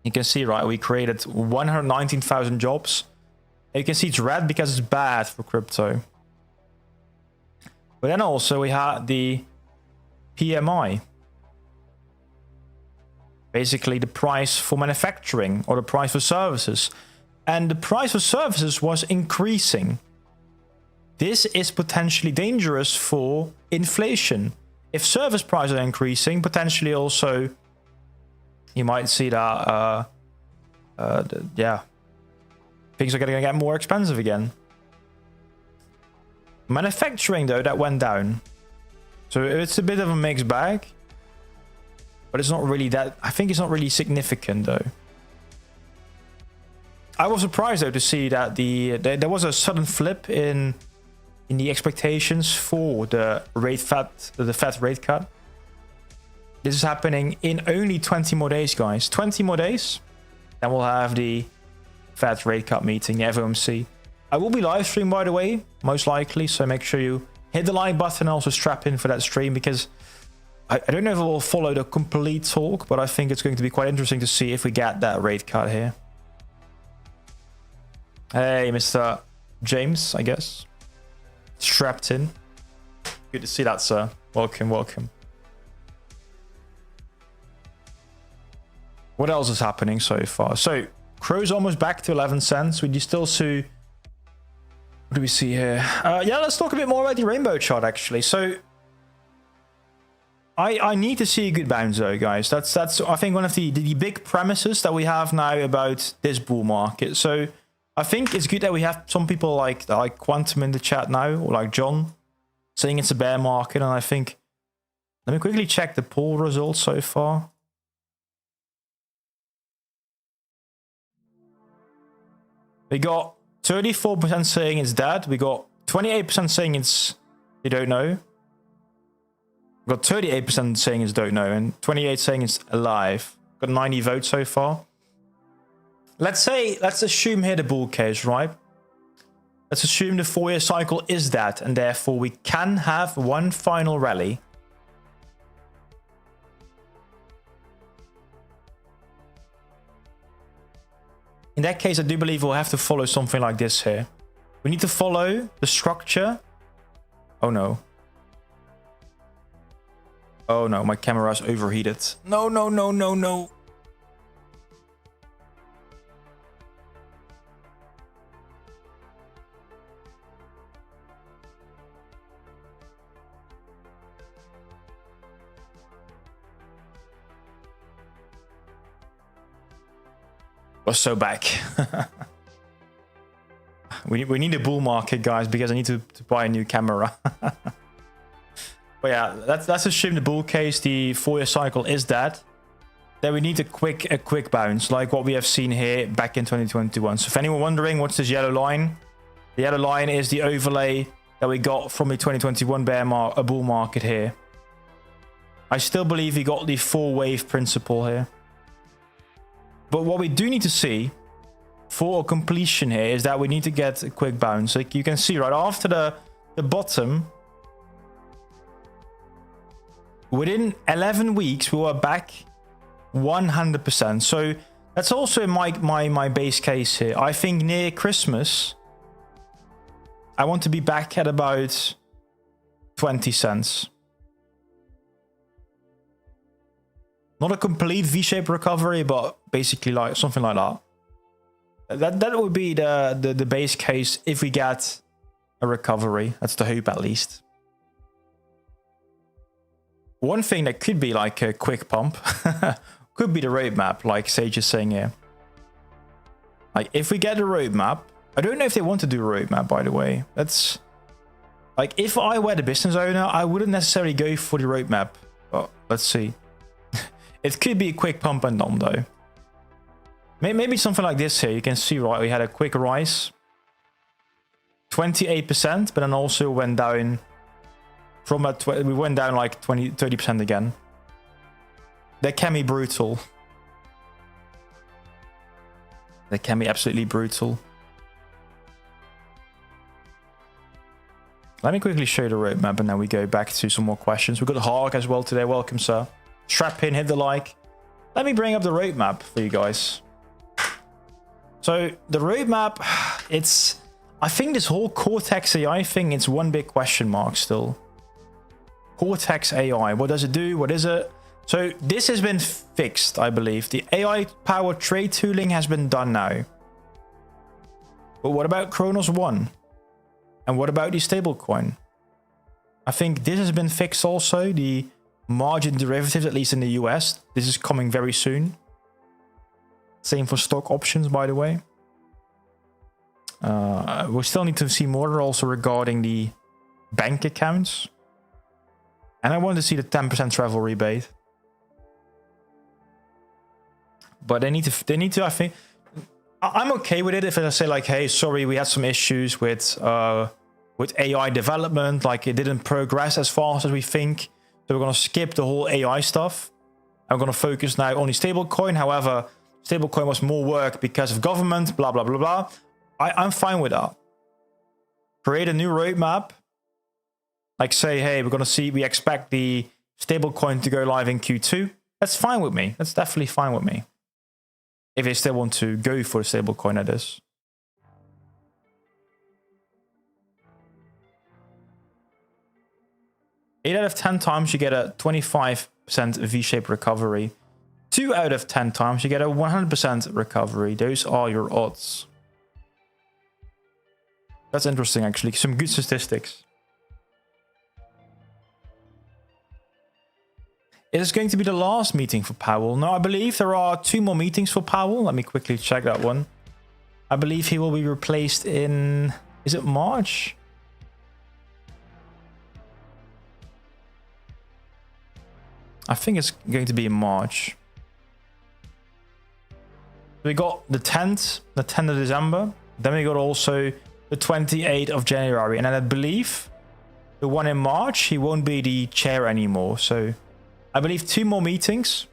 Speaker 1: you can see, right, we created 119,000 jobs. And you can see it's red because it's bad for crypto. But then also we had the PMI. Basically the price for manufacturing or the price for services. And the price for services was increasing. This is potentially dangerous for inflation. If service prices are increasing, potentially also you might see that yeah, things are going to get more expensive again. Manufacturing, though, that went down. So it's a bit of a mixed bag. But it's not really that... I think it's not really significant, though. I was surprised, though, to see that there was a sudden flip in the expectations for the Fed rate cut. This is happening in only 20 more days, guys. 20 more days. Then we'll have the Fed rate cut meeting, the FOMC. I will be live streaming, by the way, most likely. So make sure you hit the like button and also strap in for that stream, because I don't know if it will follow the complete talk, but I think it's going to be quite interesting to see if we get that rate cut here. Hey, Mr. James, I guess. Strapped in. Good to see that, sir. Welcome, welcome. What else is happening so far? So, CRO's almost back to 11 cents. We still see... What do we see here? Yeah, let's talk a bit more about the rainbow chart, actually. So, I need to see a good bounce, though, guys. That's I think, one of the big premises that we have now about this bull market. So, I think it's good that we have some people like Quantum in the chat now, or like John, saying it's a bear market. And I think... Let me quickly check the poll results so far. We got 34% saying it's dead. We got 28% saying it's they don't know. We got 38% saying it's don't know, and 28% saying it's alive. Got 90 votes so far. Let's assume here the bull case, right? Let's assume the 4-year cycle is dead, and therefore we can have one final rally. In that case, I do believe we'll have to follow something like this here. We need to follow the structure. Oh no. Oh no, my camera's overheated. No, no, no, no, no. We're so back. we need a bull market, guys, because I need to buy a new camera. But yeah, let's assume the bull case, the 4-year cycle is dead. Then we need a quick bounce, like what we have seen here back in 2021. So if anyone wondering what's this yellow line, the yellow line is the overlay that we got from the 2021 bull market here. I still believe we got the 4-wave principle here. But what we do need to see for completion here is that we need to get a quick bounce. Like you can see right after the bottom, within 11 weeks, we were back 100%. So that's also my base case here. I think near Christmas, I want to be back at about 20 cents. Not a complete V-shaped recovery, but basically like something like that. That would be the base case if we get a recovery. That's the hope, at least. One thing that could be like a quick pump could be the roadmap, like Sage is saying here. Like if we get a roadmap, I don't know if they want to do a roadmap, by the way. That's like if I were the business owner, I wouldn't necessarily go for the roadmap. But let's see. It could be a quick pump and dump, though. Maybe something like this here. You can see, right, we had a quick rise. 28%, but then also went down from that. We went down like 30% again. That can be brutal. That can be absolutely brutal. Let me quickly show you the roadmap, and then we go back to some more questions. We've got Hawk as well today. Welcome, sir. Strap in, hit the like. Let me bring up the roadmap for you guys. So the roadmap, I think this whole Cortex AI thing, it's one big question mark still. Cortex AI, what does it do? What is it? So this has been fixed, I believe. The AI-powered trade tooling has been done now. But what about Cronos 1? And what about the stablecoin? I think this has been fixed also. The margin derivatives, at least in the US. This is coming very soon. Same for stock options, by the way. We still need to see more also regarding the bank accounts. And I want to see the 10% travel rebate. But they need to, I think, I'm okay with it if I say like, hey, sorry, we had some issues with AI development, like it didn't progress as fast as we think. So we're gonna skip the whole AI stuff. I'm gonna focus now on the stablecoin. However, stablecoin was more work because of government, blah, blah, blah, blah. I'm fine with that. Create a new roadmap. Like say, hey, we expect the stablecoin to go live in Q2. That's fine with me. That's definitely fine with me. If they still want to go for a stablecoin, that is. Eight out of 10 times you get a 25% V-shaped recovery. 2 out of 10 times you get a 100% recovery. Those are your odds. That's interesting, actually. Some good statistics. Is this going to be the last meeting for Powell? No, I believe there are 2 more meetings for Powell. Let me quickly check that one. I believe he will be replaced in... Is it March? I think it's going to be in March. We got the 10th of December. Then we got also the 28th of January. And then I believe the one in March, he won't be the chair anymore. So I believe 2 more meetings.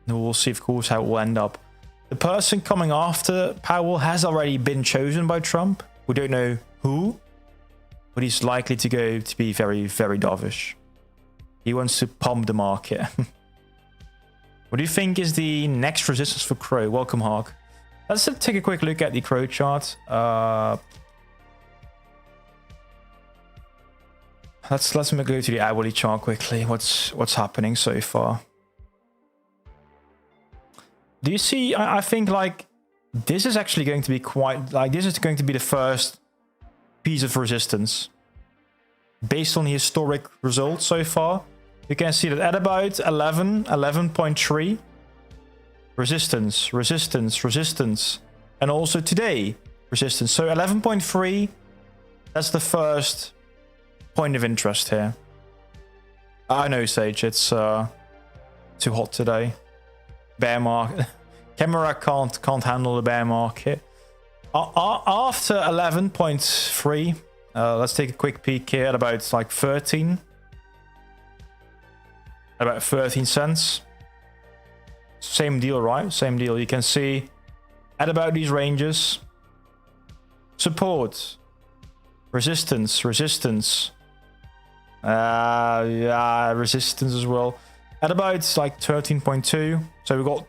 Speaker 1: And we'll see, of course, how it will end up. The person coming after Powell has already been chosen by Trump. We don't know who, but he's likely to go to be very, very dovish. He wants to pump the market. What do you think is the next resistance for CRO? Welcome, Hawk. Let's take a quick look at the CRO chart. Let's go to the hourly chart quickly. What's happening so far? Do you see? I think like this is actually going to be quite like this is going to be the first piece of resistance based on the historic results so far. You can see that at about 11.3 resistance, and also today resistance. So 11.3, that's the first point of interest here. I know, Sage, it's too hot today. Bear market. Camera can't handle the bear market. After 11.3, let's take a quick peek here at about like 13. About 13 cents. Same deal, right? Same deal. You can see at about these ranges. Support. Resistance. Yeah, resistance as well. At about like 13.2. So we've got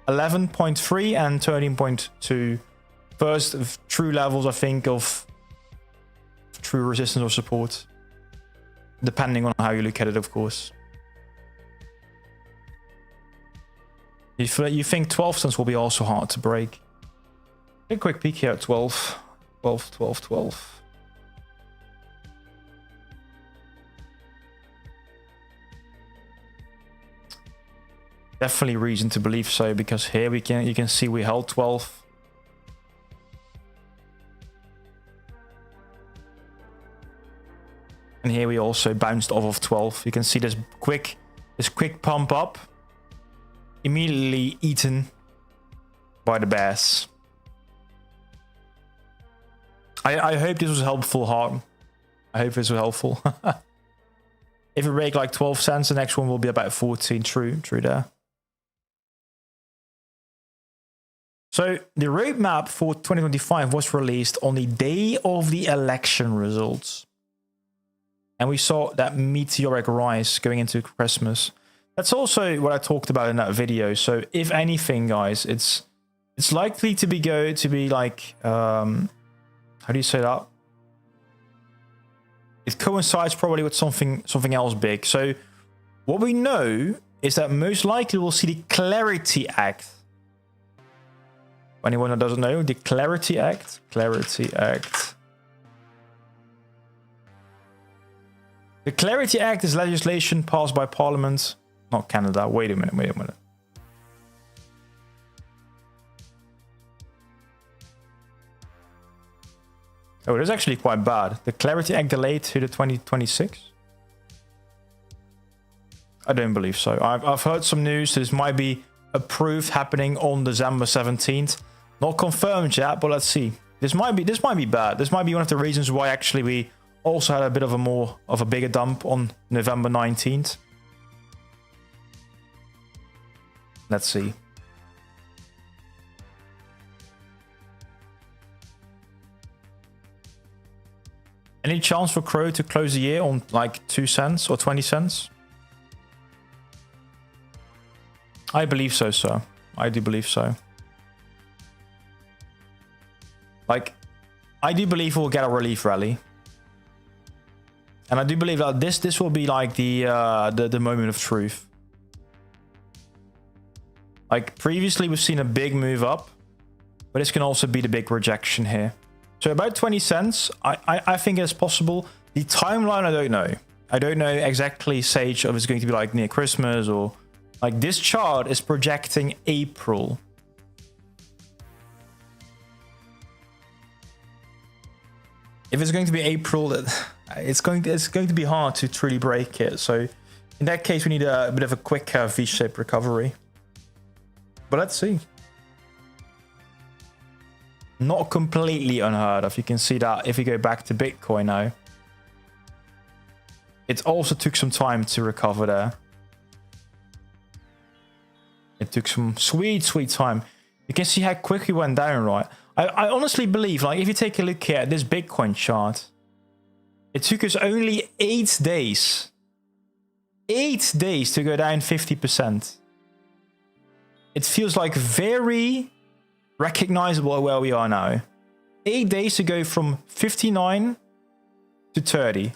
Speaker 1: 11.3 and 13.2. First of true levels, I think, of true resistance or support. Depending on how you look at it, of course. You think 12 cents will be also hard to break. Take a quick peek here at 12. Definitely reason to believe so, because here you can see we held 12. And here we also bounced off of 12. You can see this quick pump up. Immediately eaten by the bears. I hope this was helpful, Harm. I hope this was helpful. If we break like 12 cents, the next one will be about 14. True there. So the roadmap for 2025 was released on the day of the election results. And we saw that meteoric rise going into Christmas. That's also what I talked about in that video. So if anything, guys, it's likely to be like how do you say that? It coincides probably with something else big. So what we know is that most likely we'll see the Clarity Act. Anyone that doesn't know, the Clarity Act. The Clarity Act is legislation passed by Parliament. Not Canada. Wait a minute. Oh, it is actually quite bad. The Clarity Act delayed to the 2026. I don't believe so. I've heard some news that this might be approved happening on December 17th. Not confirmed yet, but let's see. This might be bad. This might be one of the reasons why actually we also had a bit of a bigger dump on November 19th. Let's see. Any chance for CRO to close the year on like 2 cents or 20 cents? I believe so, sir. I do believe so. Like, I do believe we'll get a relief rally. And I do believe that this will be like the moment of truth. Like previously we've seen a big move up, but this can also be the big rejection here. So about 20 cents, I think it's possible. The timeline, I don't know. I don't know exactly, Sage, if it's going to be like near Christmas or... Like this chart is projecting April. If it's going to be April, it's going to be hard to truly break it. So in that case, we need a bit of a quick V-shaped recovery. But let's see. Not completely unheard of. You can see that if you go back to Bitcoin now. It also took some time to recover there. It took some sweet time. You can see how quick we went down, right? I honestly believe, like, if you take a look here at this Bitcoin chart, it took us only 8 days. 8 days to go down 50%. It feels like very recognizable where we are now. 8 days to go from 59 to 30.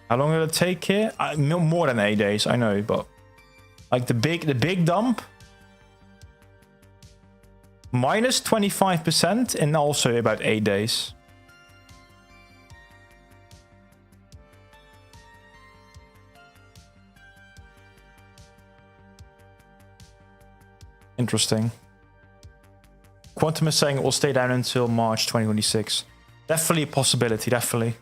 Speaker 1: How long did it take here? More than 8 days, I know, but like the big dump, minus 25% in also about 8 days. Interesting. Quantum is saying it will stay down until March 2026. Definitely a possibility, definitely.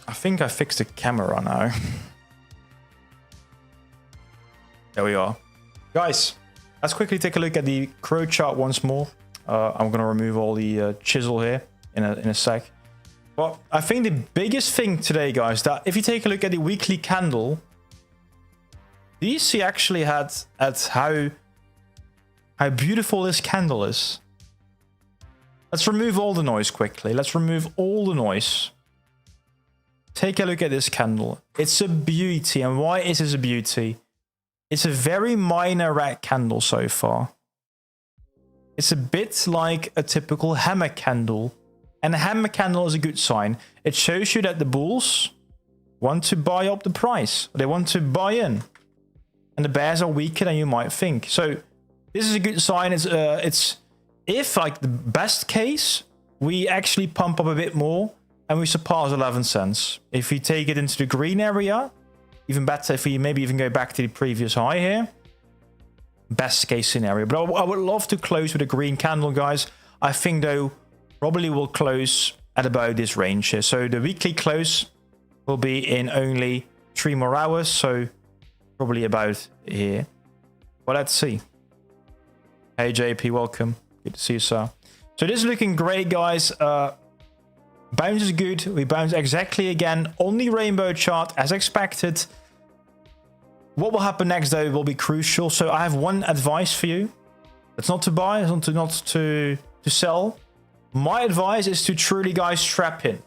Speaker 1: I think I fixed the camera now. There we are. Guys, let's quickly take a look at the CRO chart once more. I'm going to remove all the chisel here in a sec. But I think the biggest thing today, guys, that if you take a look at the weekly candle, do you see actually at how beautiful this candle is? Let's remove all the noise quickly. Let's remove all the noise. Take a look at this candle. It's a beauty. And why is it a beauty? It's a very minor red candle so far. It's a bit like a typical hammer candle. And a hammer candle is a good sign. It shows you that the bulls want to buy up the price. They want to buy in. And the bears are weaker than you might think. So this is a good sign. It's if, like, the best case, we actually pump up a bit more and we surpass 11 cents. If we take it into the green area, even better if we maybe even go back to the previous high here. Best case scenario. But I would love to close with a green candle, guys. I think, though, probably will close at about this range here. So the weekly close will be in only 3 more hours. So probably about here. Well, let's see. Hey, JP, welcome. Good to see you, sir. So this is looking great, guys. Bounce is good. We bounce exactly again on the rainbow chart as expected. What will happen next, though, will be crucial. So I have one advice for you. It's not to buy, it's not to sell. My advice is to truly, guys, strap in.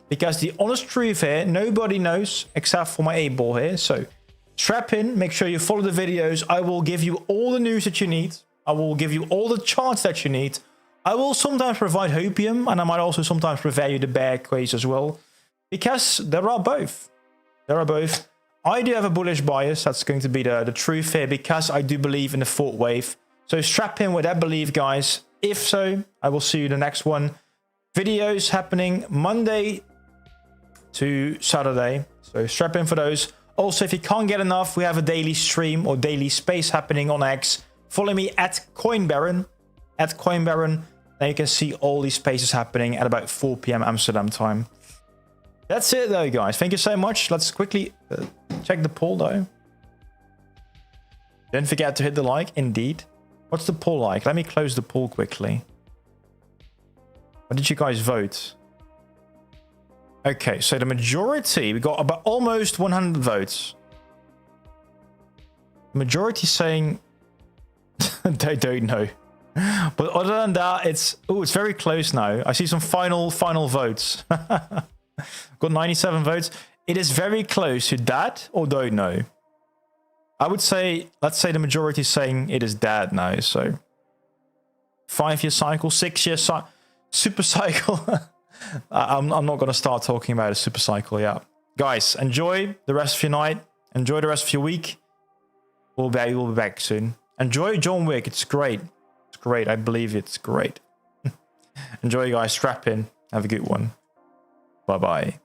Speaker 1: Because the honest truth here, nobody knows except for my 8-ball here. So strap in, make sure you follow the videos. I will give you all the news that you need. I will give you all the charts that you need. I will sometimes provide hopium, and I might also sometimes provide you the bear case as well. Because there are both. There are both. I do have a bullish bias. That's going to be the truth here, because I do believe in the fourth wave. So strap in with that belief, guys. If so, I will see you in the next one. Videos happening Monday to Saturday. So strap in for those. Also, if you can't get enough, we have a daily stream or daily space happening on X. Follow me at CoinBaron. At CoinBaron. Then you can see all these spaces happening at about 4 p.m. Amsterdam time. That's it though, guys. Thank you so much. Let's quickly check the poll though. Don't forget to hit the like, indeed. What's the poll like? Let me close the poll quickly. What did you guys vote? Okay, so the majority, we got about almost 100 votes. Majority saying they don't know. But other than that, it's very close now. I see some final votes. Got 97 votes. It is very close to that or don't know. I would say, let's say the majority is saying it is dead now. So 5-year cycle, 6-year cycle, super cycle. I'm not going to start talking about a super cycle yet. Guys, enjoy the rest of your night. Enjoy the rest of your week. We'll be back soon. Enjoy John Wick. It's great. It's great. I believe it's great. Enjoy, guys. Strap in. Have a good one. Bye-bye.